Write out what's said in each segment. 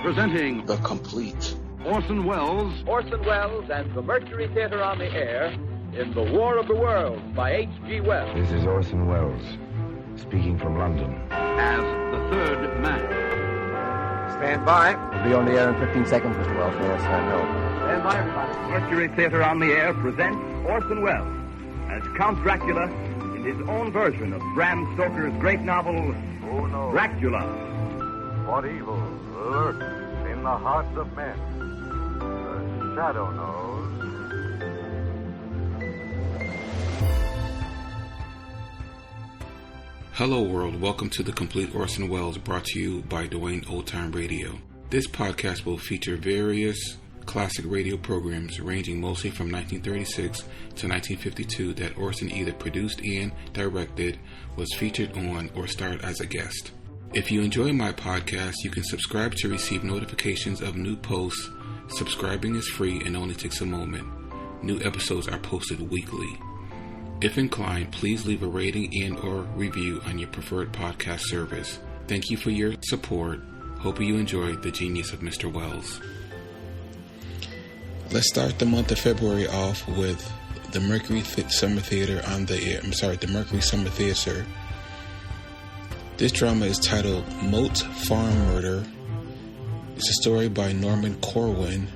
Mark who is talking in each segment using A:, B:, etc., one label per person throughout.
A: Presenting
B: The Complete
A: Orson Welles
C: and the Mercury Theater on the Air in The War of the Worlds by H.G. Wells.
D: This is Orson Welles, speaking from London.
A: as the third man.
E: Stand by.
F: We'll be on the air in 15 seconds, Mr. Wells. Yes, I know.
E: Stand by, everybody.
G: Mercury Theater on the Air presents Orson Welles as Count Dracula in his own version of Bram Stoker's great novel,
H: Who knows
G: Dracula.
H: what evil lurks in the hearts of men? The shadow knows.
B: Hello world, welcome to The Complete Orson Welles, brought to you by Dwayne Old Time Radio. This podcast will feature various classic radio programs ranging mostly from 1936 to 1952 that Orson either produced and directed, was featured on, or starred as a guest. If you enjoy my podcast, you can subscribe to receive notifications of new posts. Subscribing is free and only takes a moment. New episodes are posted weekly. If inclined, please leave a rating and or review on your preferred podcast service. Thank you for your support. Hope you enjoyed the genius of Mr. Welles. Let's start the month of February off with the Mercury Summer Theater on the Air. The Mercury Summer Theater. This drama is titled Moat Farm Murder. It's a story by Norman Corwin,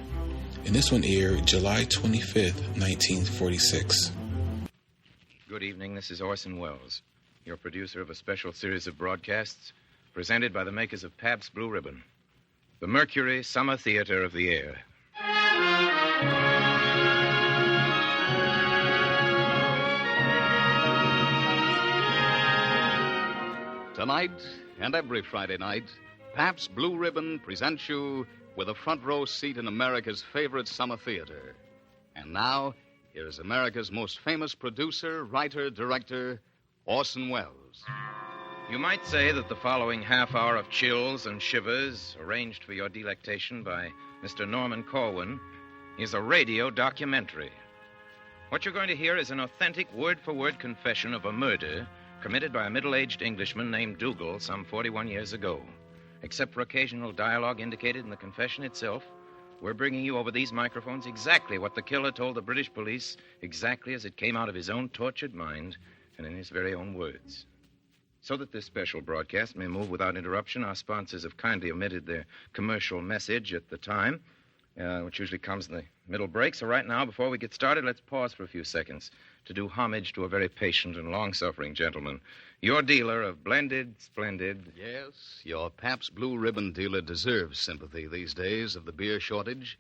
B: and this one aired July 25th, 1946.
I: Good evening, this is Orson Welles, your producer of a special series of broadcasts presented by the makers of Pabst Blue Ribbon, the Mercury Summer Theater of the Air.
J: Tonight, and every Friday night, Pabst Blue Ribbon presents you with a front row seat in America's favorite summer theater. And now, here is America's most famous producer, writer, director, Orson Welles.
I: You might say that the following half hour of chills and shivers, arranged for your delectation by Mr. Norman Corwin, is a radio documentary. What you're going to hear is an authentic word-for-word confession of a murder committed by a middle-aged Englishman named Dougal some 41 years ago. Except for occasional dialogue indicated in the confession itself, we're bringing you over these microphones exactly what the killer told the British police, exactly as it came out of his own tortured mind and in his very own words. So that this special broadcast may move without interruption, our sponsors have kindly omitted their commercial message at the time, which usually comes in the middle break. So right now, before we get started, let's pause for a few seconds to do homage to a very patient and long-suffering gentleman, your dealer of blended, splendid...
J: Yes, your Pabst Blue Ribbon dealer deserves sympathy these days of the beer shortage.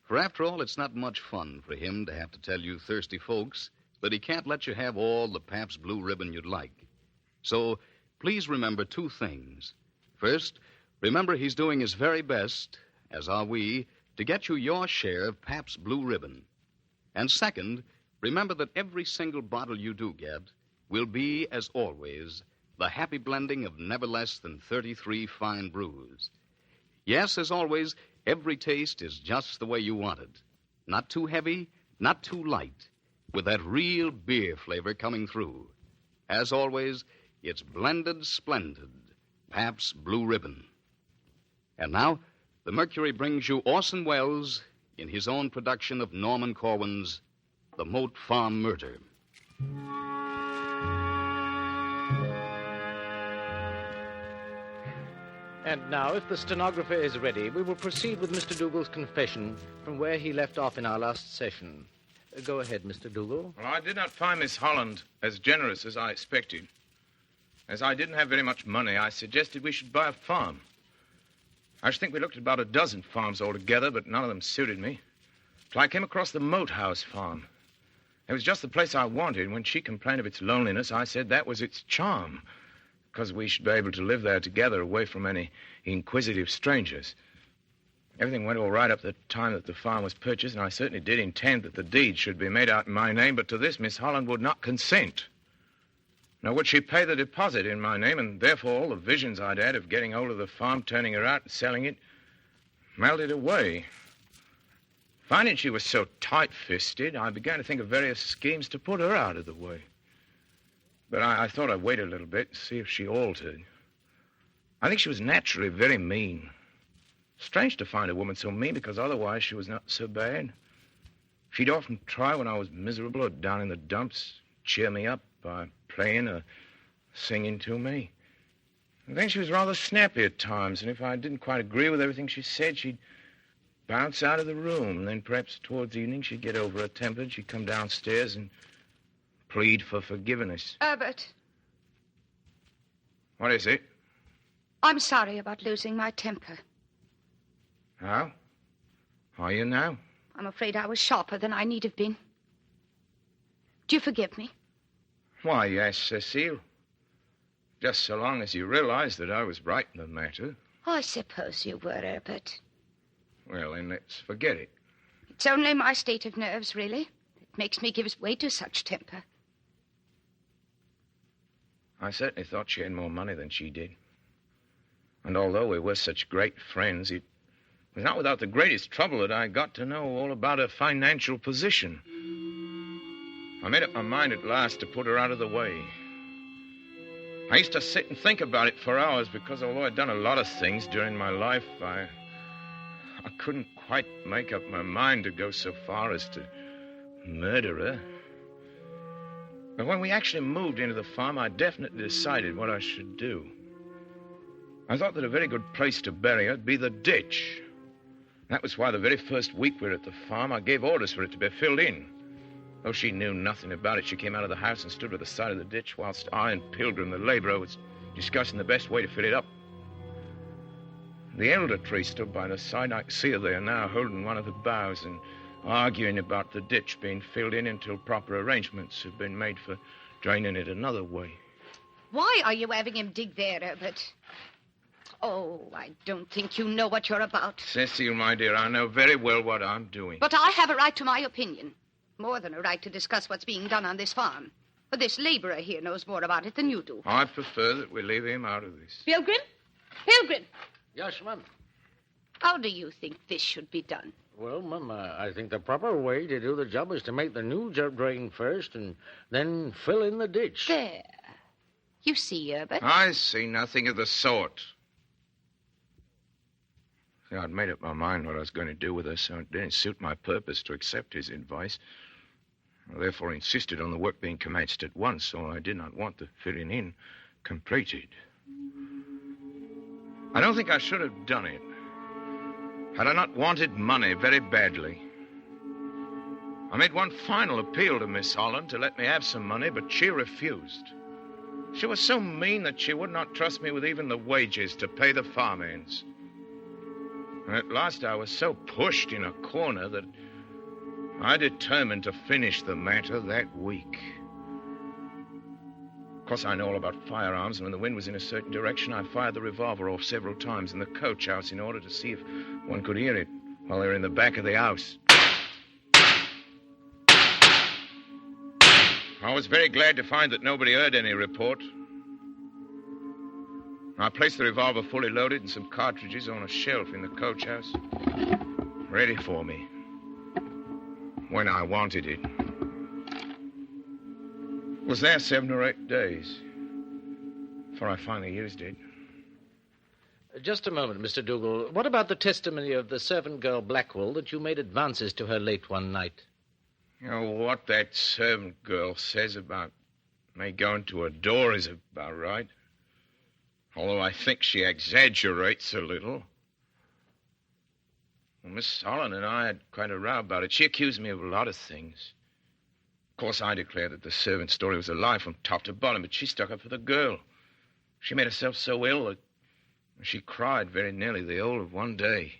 J: For after all, it's not much fun for him to have to tell you thirsty folks that he can't let you have all the Pabst Blue Ribbon you'd like. So please remember two things. First, remember he's doing his very best, as are we, to get you your share of Pabst Blue Ribbon. And second, remember that every single bottle you do get will be, as always, the happy blending of never less than 33 fine brews. Yes, as always, every taste is just the way you want it. Not too heavy, not too light, with that real beer flavor coming through. As always, it's blended splendid, Pabst Blue Ribbon. And now, the Mercury brings you Orson Welles in his own production of Norman Corwin's The Moat Farm Murder.
K: And now, if the stenographer is ready, we will proceed with Mr. Dougal's confession from where he left off in our last session. Go ahead, Mr. Dougal.
I: Well, I did not find Miss Holland as generous as I expected. As I didn't have very much money, I suggested we should buy a farm. I should think we looked at about a dozen farms altogether, but none of them suited me. Till I came across the Moat House farm. It was just the place I wanted. When she complained of its loneliness, I said that was its charm, because we should be able to live there together away from any inquisitive strangers. Everything went all right up to the time that the farm was purchased, and I certainly did intend that the deed should be made out in my name, but to this Miss Holland would not consent. Nor would she pay the deposit in my name, and therefore all the visions I'd had of getting hold of the farm, turning her out, and selling it, melted away. Finding she was so tight-fisted, I began to think of various schemes to put her out of the way. But I thought I'd wait a little bit, see if she altered. I think she was naturally very mean. Strange to find a woman so mean, because otherwise she was not so bad. She'd often try when I was miserable or down in the dumps, cheer me up by playing or singing to me. And then she was rather snappy at times, and if I didn't quite agree with everything she said, she'd bounce out of the room. And then perhaps towards evening she'd get over her temper and she'd come downstairs and plead for forgiveness.
E: Herbert.
I: What is it?
E: I'm sorry about losing my temper.
I: How? Are you now?
E: I'm afraid I was sharper than I need have been. Do you forgive me?
I: Why, yes, Cecile. Just so long as you realize that I was right in the matter.
E: I suppose you were, Herbert.
I: Well, then let's forget it.
E: It's only my state of nerves, really. It makes me give way to such temper.
I: I certainly thought she had more money than she did. And although we were such great friends, it was not without the greatest trouble that I got to know all about her financial position. I made up my mind at last to put her out of the way. I used to sit and think about it for hours because although I'd done a lot of things during my life, I couldn't quite make up my mind to go so far as to murder her. But when we actually moved into the farm, I definitely decided what I should do. I thought that a very good place to bury her would be the ditch. That was why the very first week we were at the farm, I gave orders for it to be filled in. Though she knew nothing about it, she came out of the house and stood by the side of the ditch whilst I and Pilgrim, the laborer, was discussing the best way to fill it up. The elder tree stood by the side. I can see her there now, holding one of the boughs and arguing about the ditch being filled in until proper arrangements have been made for draining it another way.
E: Why are you having him dig there, Herbert? Oh, I don't think you know what you're about.
I: Cecile, my dear, I know very well what I'm doing.
E: But I have a right to my opinion. More than a right to discuss what's being done on this farm. But this laborer here knows more about it than you do.
I: I prefer that we leave him out of this.
E: Pilgrim? Pilgrim!
K: Yes, Mum.
E: How do you think this should be done?
K: Well, Mum, I think the proper way to do the job is to make the new drain first and then fill in the ditch.
E: There. You see, Herbert?
I: I see nothing of the sort. See, I'd made up my mind what I was going to do with her, so it didn't suit my purpose to accept his advice. I therefore insisted on the work being commenced at once, so I did not want the filling in completed. I don't think I should have done it. Had I not wanted money very badly. I made one final appeal to Miss Holland to let me have some money, but she refused. She was so mean that she would not trust me with even the wages to pay the farm hands. And at last I was so pushed in a corner that I determined to finish the matter that week. Of course, I know all about firearms, and when the wind was in a certain direction, I fired the revolver off several times in the coach house in order to see if one could hear it while they were in the back of the house. I was very glad to find that nobody heard any report. I placed the revolver fully loaded and some cartridges on a shelf in the coach house, ready for me when I wanted it. Was there 7 or 8 days before I finally used it.
K: Just a moment, Mr. Dougal. What about the testimony of the servant girl Blackwell that you made advances to her late one night?
I: You know, what that servant girl says about me going to her door is about right. Although I think she exaggerates a little. Well, Miss Holland and I had quite a row about it. She accused me of a lot of things. Of course, I declared that the servant's story was a lie from top to bottom, but she stuck up for the girl. She made herself so ill that she cried very nearly the whole of one day.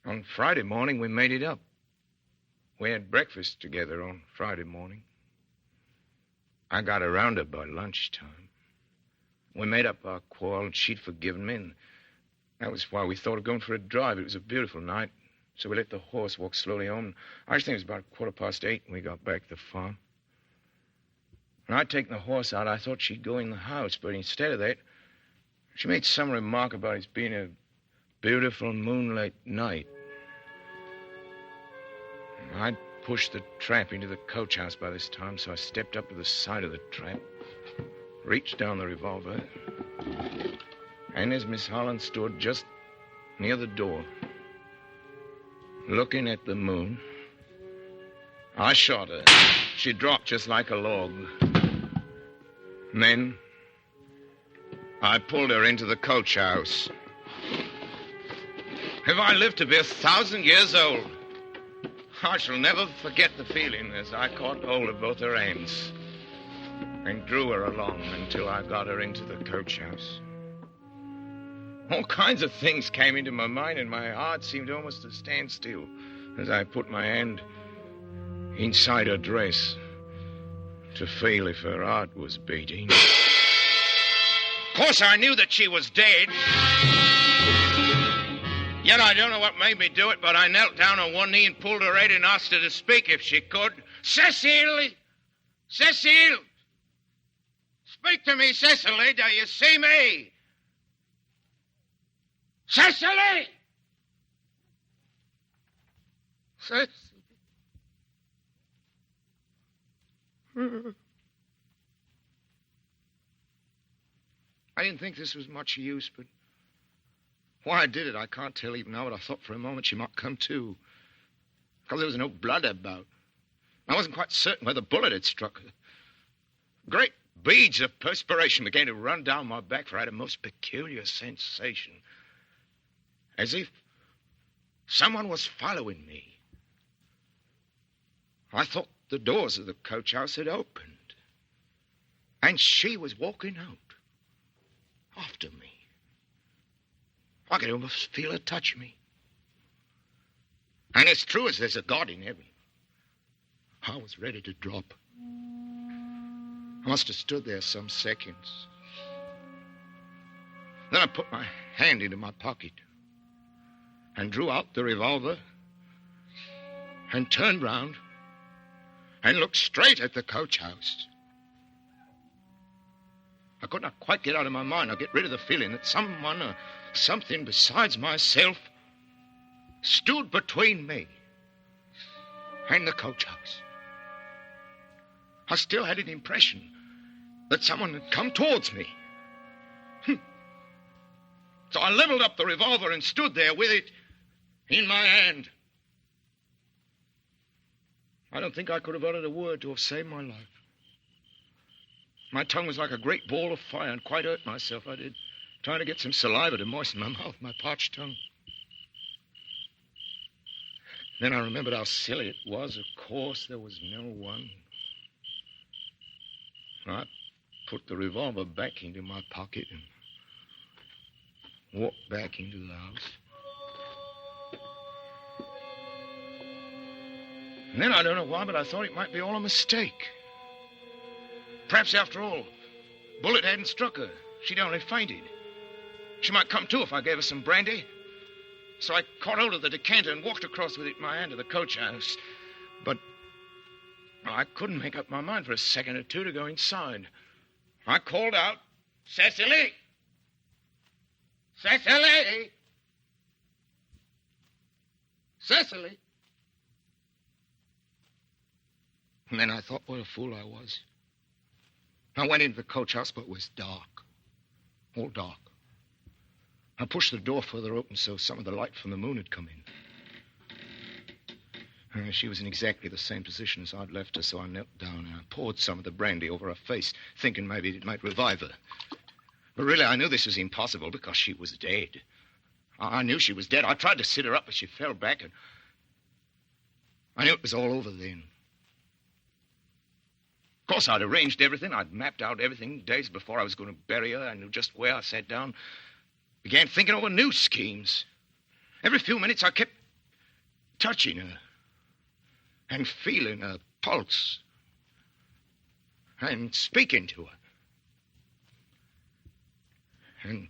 I: On Friday morning, we made it up. We had breakfast together on Friday morning. I got around her by lunchtime. We made up our quarrel, and she'd forgiven me, and that was why we thought of going for a drive. It was a beautiful night, so we let the horse walk slowly home. I just think it was about 8:15 when we got back to the farm. When I'd taken the horse out, I thought she'd go in the house, but instead of that, she made some remark about it being a beautiful moonlight night. I'd pushed the trap into the coach house by this time, so I stepped up to the side of the trap, reached down the revolver, and as Miss Holland stood just near the door, looking at the moon. I shot her. She dropped just like a log. And then I pulled her into the coach house. If I live to be 1,000 years old, I shall never forget the feeling as I caught hold of both her hands and drew her along until I got her into the coach house. All kinds of things came into my mind, and my heart seemed almost to stand still as I put my hand inside her dress to feel if her heart was beating. Of course, I knew that she was dead. Yet I don't know what made me do it, but I knelt down on one knee and pulled her head and asked her to speak if she could. Cecile! Cecile! Speak to me, Cecily. Do you see me? Cecily! Cecily. I didn't think this was much use, but why I did it, I can't tell even now, but I thought for a moment she might come to. Because there was no blood about. I wasn't quite certain where the bullet had struck her. Great beads of perspiration began to run down my back, for I had a most peculiar sensation. As if someone was following me. I thought the doors of the coach house had opened. And she was walking out after me. I could almost feel her touch me. And as true as there's a God in heaven, I was ready to drop. I must have stood there some seconds. Then I put my hand into my pocket and drew out the revolver and turned round and looked straight at the coach house. I could not quite get out of my mind or get rid of the feeling that someone or something besides myself stood between me and the coach house. I still had an impression that someone had come towards me. So I leveled up the revolver and stood there with it in my hand. I don't think I could have uttered a word to have saved my life. My tongue was like a great ball of fire, and quite hurt myself, I did, trying to get some saliva to moisten my mouth, my parched tongue. Then I remembered how silly it was. Of course, there was no one. I put the revolver back into my pocket and walked back into the house. And then I don't know why, but I thought it might be all a mistake. Perhaps, after all, bullet hadn't struck her. She'd only fainted. She might come to if I gave her some brandy. So I caught hold of the decanter and walked across with it in my hand to the coach house. But I couldn't make up my mind for a second or two to go inside. I called out, Cecily! Cecily! Cecily! And then I thought what a fool I was. I went into the coach house, but it was dark. All dark. I pushed the door further open so some of the light from the moon had come in. She was in exactly the same position as I'd left her, so I knelt down and I poured some of the brandy over her face, thinking maybe it might revive her. But really, I knew this was impossible because she was dead. I knew she was dead. I tried to sit her up, but she fell back, and I knew it was all over then. Of course, I'd arranged everything. I'd mapped out everything days before I was going to bury her. I knew just where. I sat down, began thinking over new schemes. Every few minutes, I kept touching her and feeling her pulse and speaking to her. And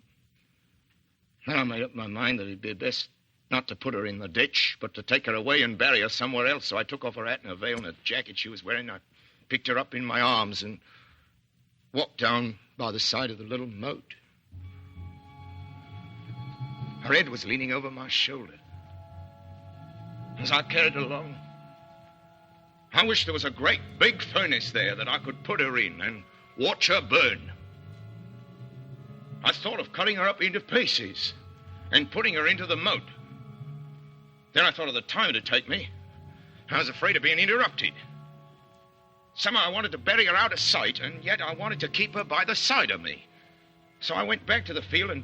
I: then I made up my mind that it'd be best not to put her in the ditch, but to take her away and bury her somewhere else. So I took off her hat and her veil and the jacket she was wearing. I picked her up in my arms and walked down by the side of the little moat. Her head was leaning over my shoulder. As I carried her along, I wished there was a great big furnace there that I could put her in and watch her burn. I thought of cutting her up into pieces and putting her into the moat. Then I thought of the time it'd take me. I was afraid of being interrupted. Somehow I wanted to bury her out of sight, and yet I wanted to keep her by the side of me. So I went back to the field, and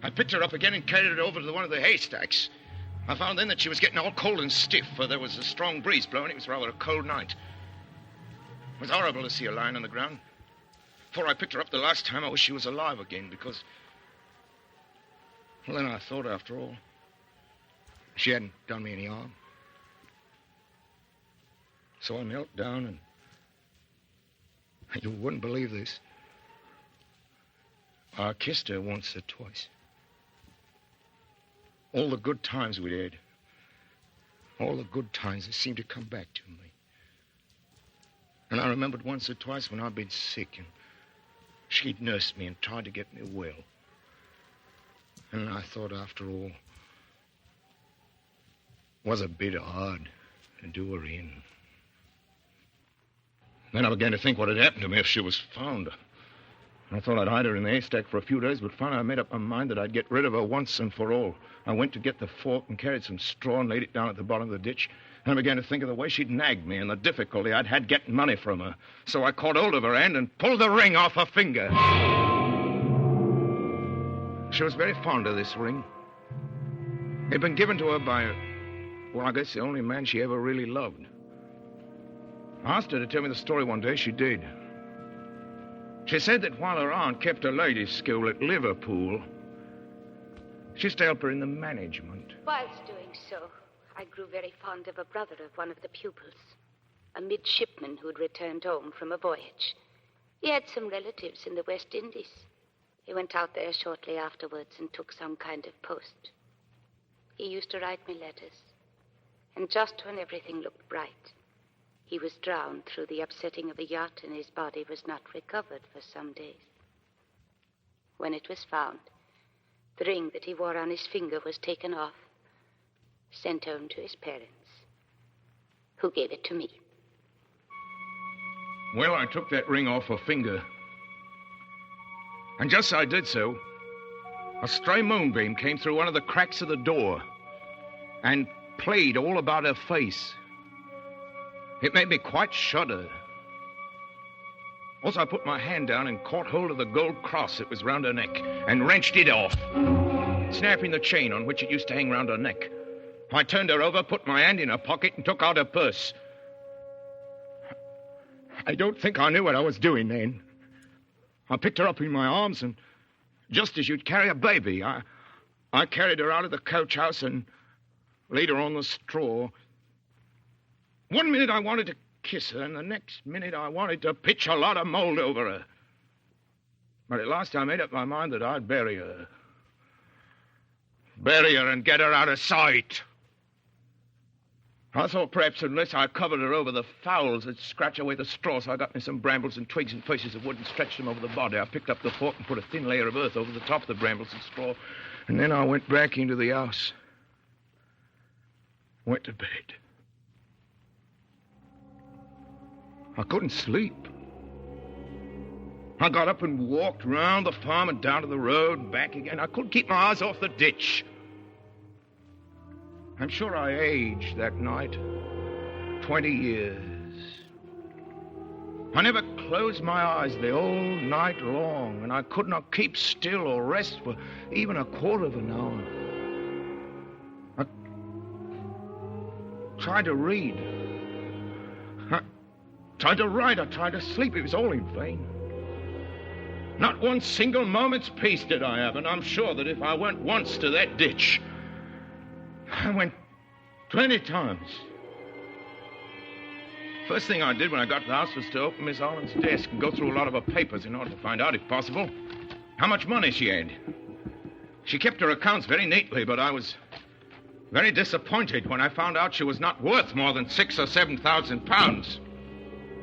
I: I picked her up again and carried her over to one of the haystacks. I found then that she was getting all cold and stiff, for there was a strong breeze blowing. It was rather a cold night. It was horrible to see her lying on the ground. Before I picked her up the last time, I wish she was alive again, because... Well, then I thought, after all, she hadn't done me any harm. So I knelt down and... You wouldn't believe this. I kissed her once or twice. All the good times we'd had. All the good times, they seemed to come back to me. And I remembered once or twice when I'd been sick and she'd nursed me and tried to get me well. And I thought, after all, it was a bit hard to do her in. Then I began to think what had happened to me if she was found. I thought I'd hide her in the haystack for a few days, but finally I made up my mind that I'd get rid of her once and for all. I went to get the fork and carried some straw and laid it down at the bottom of the ditch. And I began to think of the way she'd nagged me and the difficulty I'd had getting money from her. So I caught hold of her hand and pulled the ring off her finger. She was very fond of this ring. It'd been given to her by, well, I guess the only man she ever really loved. I asked her to tell me the story one day. She did. She said that while her aunt kept a ladies' school at Liverpool, she used to help her in the management.
E: Whilst doing so, I grew very fond of a brother of one of the pupils, a midshipman who'd returned home from a voyage. He had some relatives in the West Indies. He went out there shortly afterwards and took some kind of post. He used to write me letters, and just when everything looked bright, he was drowned through the upsetting of a yacht, and his body was not recovered for some days. When it was found, the ring that he wore on his finger was taken off, sent home to his parents, who gave it to me.
I: Well, I took that ring off her finger. And just as I did so, a stray moonbeam came through one of the cracks of the door and played all about her face. It made me quite shudder. Also, I put my hand down and caught hold of the gold cross that was round her neck and wrenched it off, snapping the chain on which it used to hang round her neck. I turned her over, put my hand in her pocket, and took out her purse. I don't think I knew what I was doing then. I picked her up in my arms, and just as you'd carry a baby, I carried her out of the coach house and laid her on the straw. One minute I wanted to kiss her, and the next minute I wanted to pitch a lot of mold over her. But at last I made up my mind that I'd bury her. Bury her and get her out of sight. I thought perhaps unless I covered her over, the fowls would scratch away the straw, so I got me some brambles and twigs and pieces of wood and stretched them over the body. I picked up the fork and put a thin layer of earth over the top of the brambles and straw, and then I went back into the house. Went to bed. I couldn't sleep. I got up and walked round the farm and down to the road and back again. I couldn't keep my eyes off the ditch. I'm sure I aged that night 20 years. I never closed my eyes the whole night long, and I could not keep still or rest for even a quarter of an hour. I tried to read. I tried to write. I tried to sleep. It was all in vain. Not one single moment's peace did I have, and I'm sure that if I went once to that ditch, I went 20 times. First thing I did when I got to the house was to open Miss Holland's desk and go through a lot of her papers in order to find out, if possible, how much money she had. She kept her accounts very neatly, but I was very disappointed when I found out she was not worth more than £6,000 or £7,000.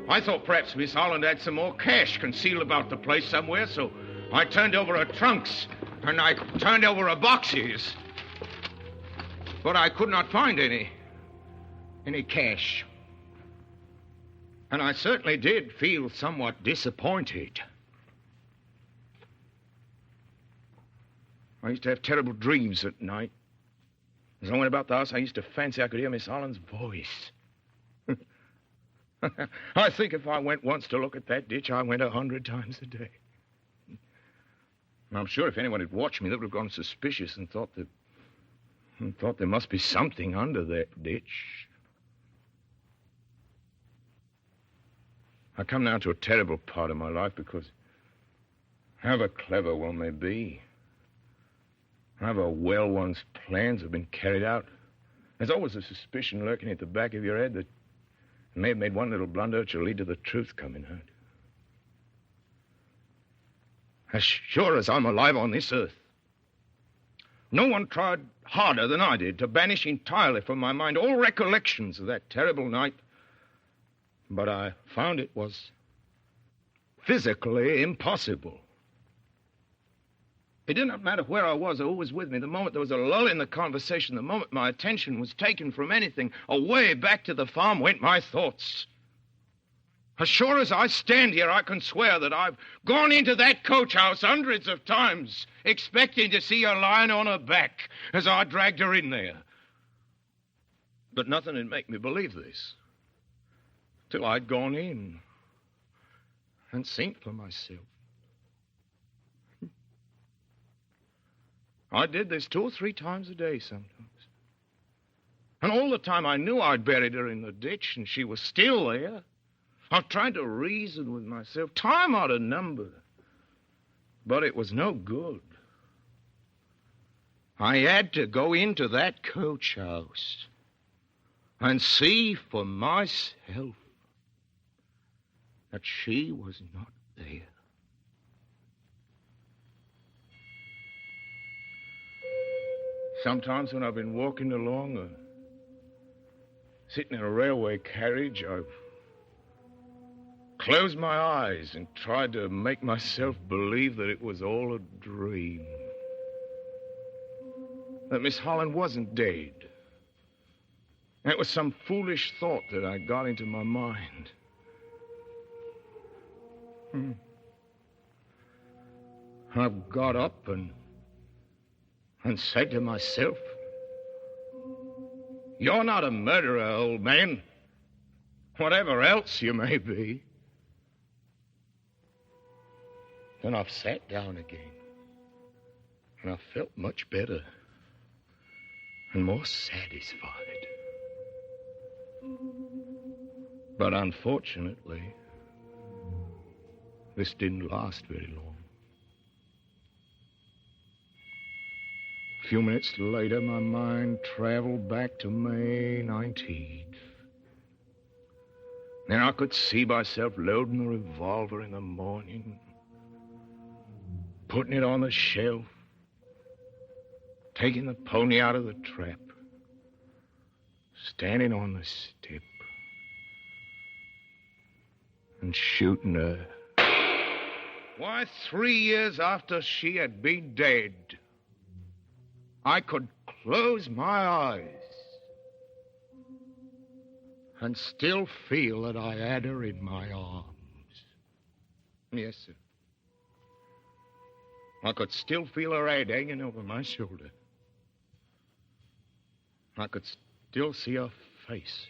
I: I thought perhaps Miss Holland had some more cash concealed about the place somewhere, so I turned over her trunks and I turned over her boxes. But I could not find any cash. And I certainly did feel somewhat disappointed. I used to have terrible dreams at night. As I went about the house, I used to fancy I could hear Miss Holland's voice. I think if I went once to look at that ditch, I went 100 times a day. And I'm sure if anyone had watched me, they would have gone suspicious and thought there must be something under that ditch. I come now to a terrible part of my life because however clever one may be, however well one's plans have been carried out, there's always a suspicion lurking at the back of your head that you may have made one little blunder which will lead to the truth coming out. As sure as I'm alive on this earth, no one tried harder than I did to banish entirely from my mind all recollections of that terrible night. But I found it was physically impossible. It did not matter where I was or who was with me. The moment there was a lull in the conversation, the moment my attention was taken from anything, away back to the farm went my thoughts. As sure as I stand here, I can swear that I've gone into that coach house hundreds of times, expecting to see her lying on her back as I dragged her in there. But nothing would make me believe this till I'd gone in and seen for myself. I did this 2 or 3 times a day sometimes. And all the time I knew I'd buried her in the ditch and she was still there. I tried to reason with myself, time out of number. But it was no good. I had to go into that coach house and see for myself that she was not there. Sometimes when I've been walking along or sitting in a railway carriage, I've closed my eyes and tried to make myself believe that it was all a dream. That Miss Holland wasn't dead. It was some foolish thought that I got into my mind. I've got up and said to myself, "You're not a murderer, old man, whatever else you may be." Then I've sat down again, and I felt much better and more satisfied. But unfortunately, this didn't last very long. A few minutes later, my mind traveled back to May 19th. Then I could see myself loading the revolver in the morning, putting it on the shelf, taking the pony out of the trap, standing on the step, and shooting her. Why, 3 years after she had been dead, I could close my eyes and still feel that I had her in my arms. Yes, sir. I could still feel her head hanging over my shoulder. I could still see her face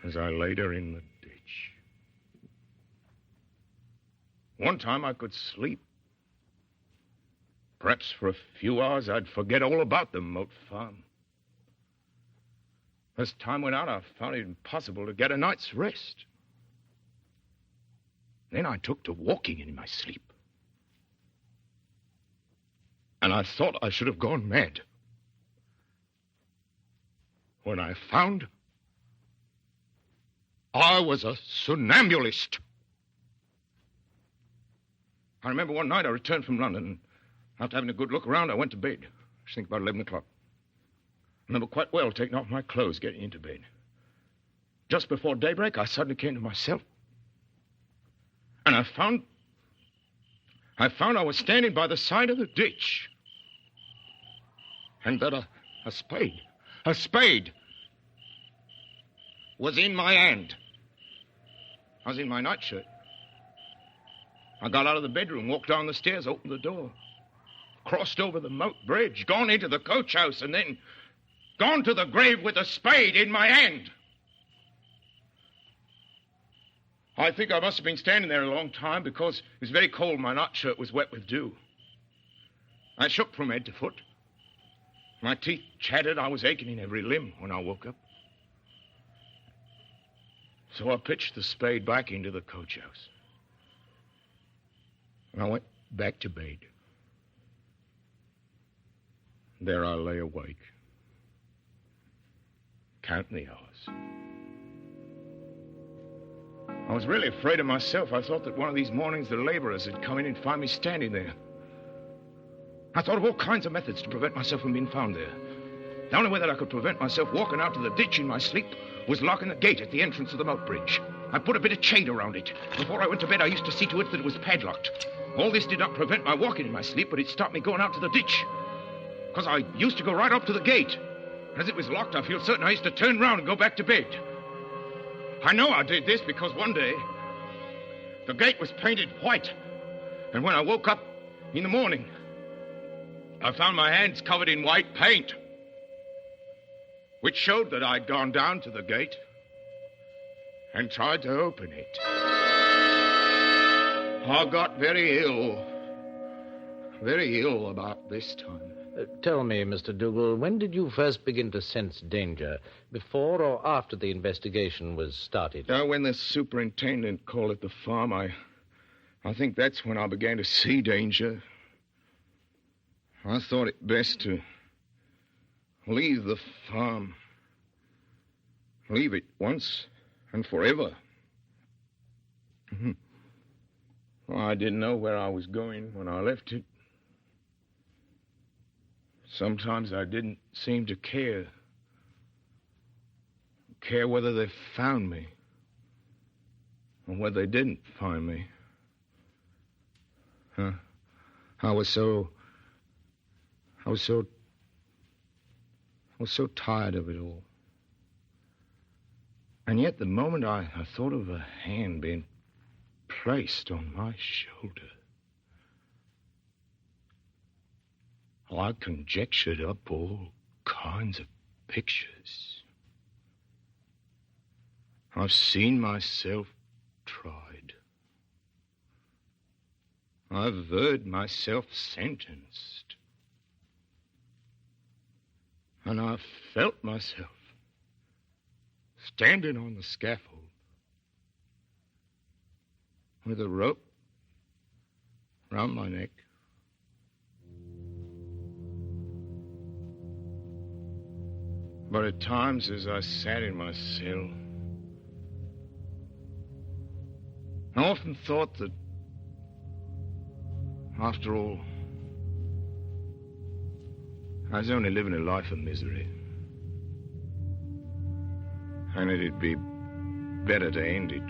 I: as I laid her in the ditch. One time I could sleep. Perhaps for a few hours I'd forget all about the Moat farm. As time went on, I found it impossible to get a night's rest. Then I took to walking in my sleep. And I thought I should have gone mad when I found I was a somnambulist. I remember one night I returned from London. After having a good look around, I went to bed. I think about 11 o'clock. I remember quite well taking off my clothes, getting into bed. Just before daybreak, I suddenly came to myself. And I found I was standing by the side of the ditch. And that a spade was in my hand. I was in my nightshirt. I got out of the bedroom, walked down the stairs, opened the door. crossed over the Moat Bridge, gone into the coach house, and then gone to the grave with a spade in my hand. I think I must have been standing there a long time because it was very cold. My nightshirt was wet with dew. I shook from head to foot. My teeth chattered. I was aching in every limb when I woke up. So I pitched the spade back into the coach house. And I went back to bed. There I lay awake, counting the hours. I was really afraid of myself. I thought that one of these mornings the laborers would come in and find me standing there. I thought of all kinds of methods to prevent myself from being found there. The only way that I could prevent myself walking out to the ditch in my sleep was locking the gate at the entrance of the Moat Bridge. I put a bit of chain around it. Before I went to bed, I used to see to it that it was padlocked. All this did not prevent my walking in my sleep, but it stopped me going out to the ditch. Because I used to go right up to the gate. As it was locked, I feel certain I used to turn round and go back to bed. I know I did this because one day the gate was painted white. And when I woke up in the morning, I found my hands covered in white paint, which showed that I'd gone down to the gate and tried to open it. I got very ill about this time.
K: Tell me, Mr. Dougal, when did you first begin to sense danger? Before or after the investigation was started?
I: When the superintendent called at the farm, I think that's when I began to see danger. I thought it best to leave the farm. Leave it once and forever. Well, I didn't know where I was going when I left it. Sometimes I didn't seem to care whether they found me or whether they didn't find me. I was so tired of it all. And yet the moment I thought of a hand being placed on my shoulder, I conjectured up all kinds of pictures. I've seen myself tried. I've heard myself sentenced. And I've felt myself standing on the scaffold with a rope round my neck. But at times, as I sat in my cell, I often thought that, after all, I was only living a life of misery. And it'd be better to end it.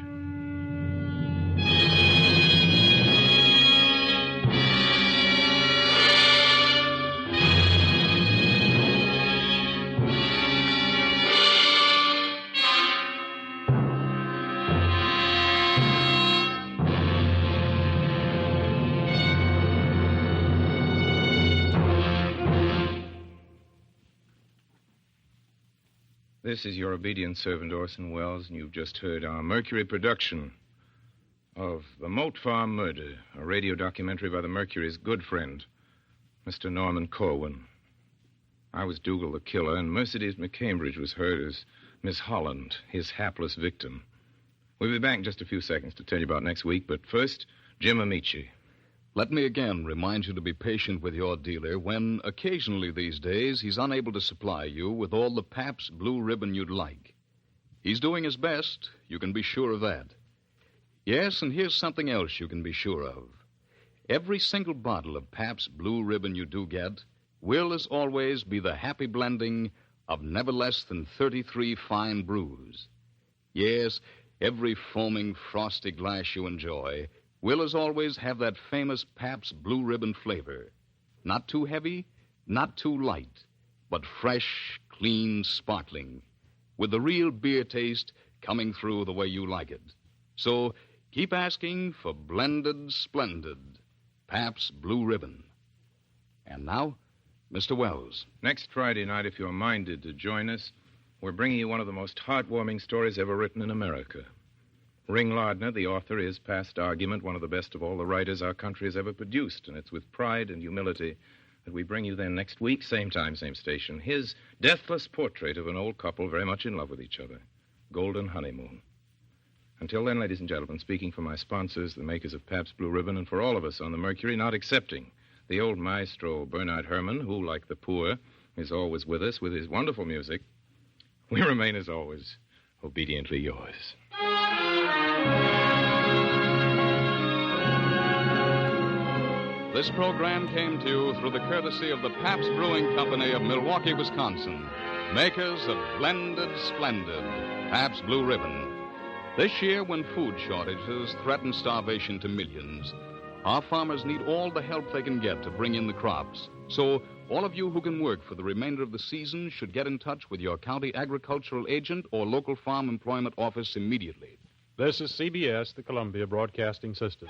I: This is your obedient servant, Orson Welles, and you've just heard our Mercury production of The Moat Farm Murder, a radio documentary by the Mercury's good friend, Mr. Norman Corwin. I was Dougal the killer, and Mercedes McCambridge was heard as Miss Holland, his hapless victim. We'll be back in just a few seconds to tell you about next week, but first, Jim Amici.
J: Let me again remind you to be patient with your dealer when, occasionally these days, he's unable to supply you with all the Pabst Blue Ribbon you'd like. He's doing his best, you can be sure of that. Yes, and here's something else you can be sure of. Every single bottle of Pabst Blue Ribbon you do get will, as always, be the happy blending of never less than 33 fine brews. Yes, every foaming, frosty glass you enjoy will, as always, have that famous Pabst Blue Ribbon flavor. Not too heavy, not too light, but fresh, clean, sparkling, with the real beer taste coming through the way you like it. So keep asking for blended, splendid Pabst Blue Ribbon. And now, Mr. Wells.
I: Next Friday night, if you're minded to join us, we're bringing you one of the most heartwarming stories ever written in America. Ring Lardner, the author, is, past argument, one of the best of all the writers our country has ever produced, and it's with pride and humility that we bring you then next week, same time, same station, his deathless portrait of an old couple very much in love with each other. Golden Honeymoon. Until then, ladies and gentlemen, speaking for my sponsors, the makers of Pabst Blue Ribbon, and for all of us on the Mercury, not excepting the old maestro Bernard Herrmann, who, like the poor, is always with us with his wonderful music, we remain, as always, obediently yours.
J: This program came to you through the courtesy of the Pabst Brewing Company of Milwaukee, Wisconsin, makers of Blended Splendid Pabst Blue Ribbon. This year, when food shortages threaten starvation to millions, our farmers need all the help they can get to bring in the crops. So, all of you who can work for the remainder of the season should get in touch with your county agricultural agent or local farm employment office immediately.
L: This is CBS, the Columbia Broadcasting System.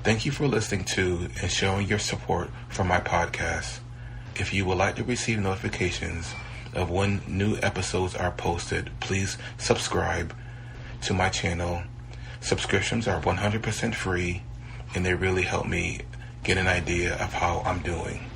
B: Thank you for listening to and showing your support for my podcast. If you would like to receive notifications of when new episodes are posted, please subscribe to my channel. Subscriptions are 100% free, and they really help me get an idea of how I'm doing.